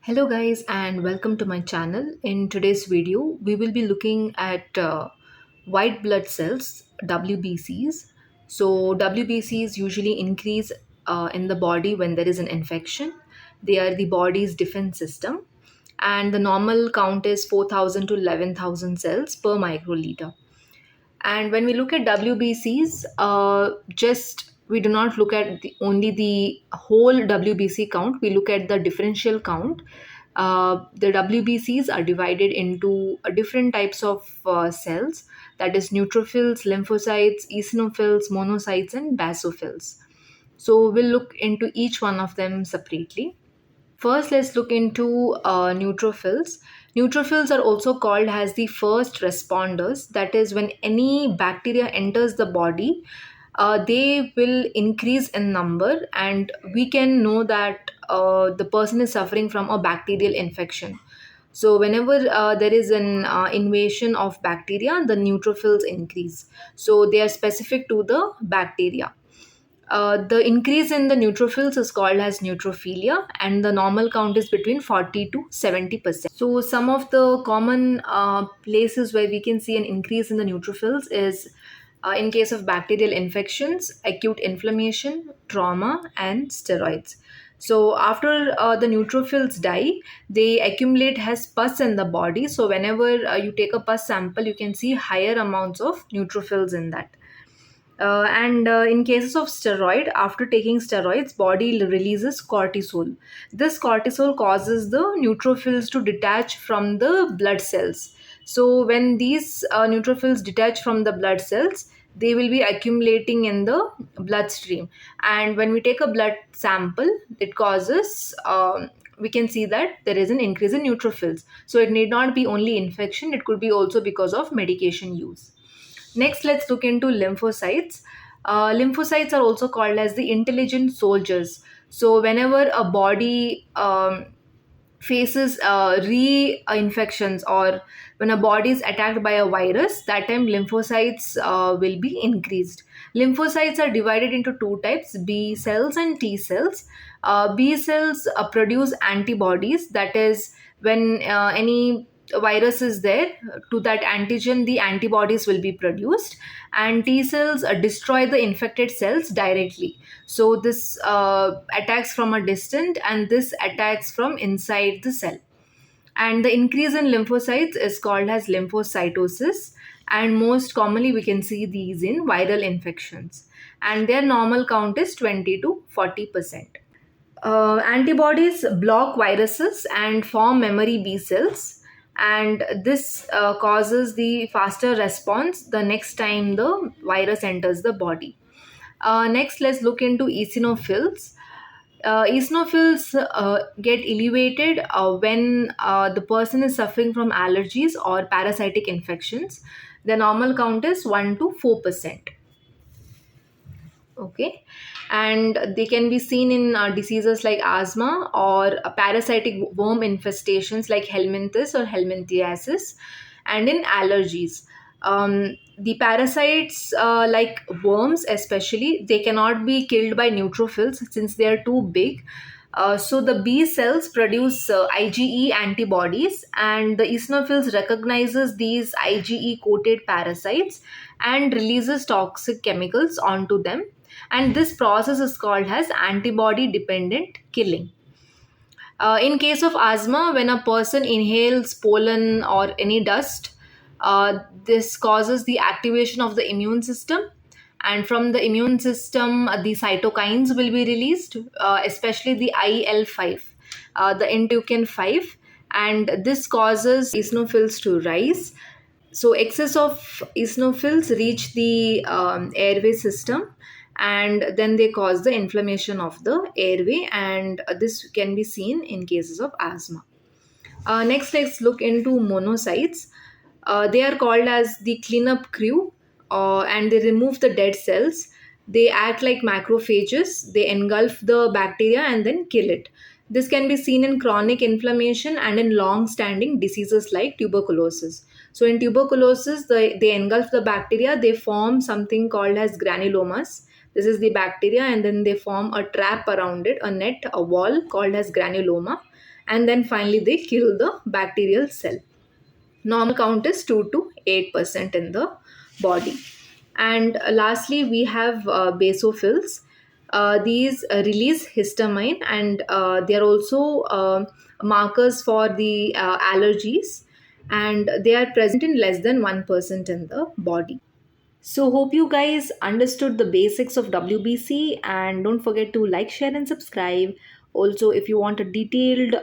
Hello guys and welcome to my channel. In today's video, we will be looking at white blood cells, WBCs. So WBCs usually increase in the body when there is an infection. They are the body's defense system and the normal count is 4,000 to 11,000 cells per microliter. And when we look at WBCs, just we do not look at only the whole WBC count, we look at the differential count. The WBCs are divided into different types of cells, that is neutrophils, lymphocytes, eosinophils, monocytes, and basophils. So we'll look into each one of them separately. First, let's look into neutrophils. Neutrophils are also called as the first responders. That is, when any bacteria enters the body, they will increase in number, and we can know that the person is suffering from a bacterial infection. So, whenever there is an invasion of bacteria, the neutrophils increase. So, they are specific to the bacteria. The increase in the neutrophils is called as neutrophilia, and the normal count is between 40 to 70%. So, some of the common places where we can see an increase in the neutrophils is in case of bacterial infections, acute inflammation, trauma, and steroids. So, after the neutrophils die, they accumulate as pus in the body. So, whenever you take a pus sample, you can see higher amounts of neutrophils in that. And in cases of steroid, after taking steroids, body releases cortisol. This cortisol causes the neutrophils to detach from the blood cells. So when these neutrophils detach from the blood cells, they will be accumulating in the bloodstream. And when we take a blood sample, it causes we can see that there is an increase in neutrophils. So it need not be only infection; it could be also because of medication use. Next, let's look into lymphocytes. Lymphocytes are also called as the intelligent soldiers. So, whenever a body faces reinfections, or when a body is attacked by a virus, that time lymphocytes will be increased. Lymphocytes are divided into two types, B cells and T cells. B cells produce antibodies, that is, when any virus is there, to that antigen the antibodies will be produced, and T cells destroy the infected cells directly. So this attacks from a distant, and this attacks from inside the cell. And the increase in lymphocytes is called as lymphocytosis, and most commonly we can see these in viral infections, and their normal count is 20 to 40%. Antibodies block viruses and form memory B cells, and this causes the faster response the next time the virus enters the body. Next, let's look into eosinophils. Eosinophils get elevated when the person is suffering from allergies or parasitic infections. The normal count is 1 to 4%. Okay, and they can be seen in diseases like asthma or parasitic worm infestations like helminths or helminthiasis, and in allergies. The parasites, like worms especially, they cannot be killed by neutrophils since they are too big. So the B cells produce IgE antibodies, and the eosinophils recognizes these IgE coated parasites and releases toxic chemicals onto them, and this process is called as antibody dependent killing. In case of asthma, when a person inhales pollen or any dust, this causes the activation of the immune system, and from the immune system, the cytokines will be released, especially the IL-5, the interleukin 5, and this causes eosinophils to rise. So excess of eosinophils reach the airway system, and then they cause the inflammation of the airway, and this can be seen in cases of asthma. Next, let's look into monocytes. They are called as the cleanup crew, and they remove the dead cells. They act like macrophages. They engulf the bacteria and then kill it. This can be seen in chronic inflammation and in long standing diseases like tuberculosis. So, in tuberculosis, they engulf the bacteria, they form something called as granulomas. This is the bacteria, and then they form a trap around it, a net, a wall called as granuloma, and then finally they kill the bacterial cell. Normal count is 2 to 8% in the body. And lastly, we have basophils. These release histamine, and they are also markers for the allergies, and they are present in less than 1% in the body. So, hope you guys understood the basics of WBC, and don't forget to like, share, and subscribe. Also, if you want a detailed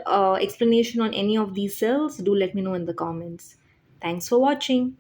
explanation on any of these cells, do let me know in the comments. Thanks for watching.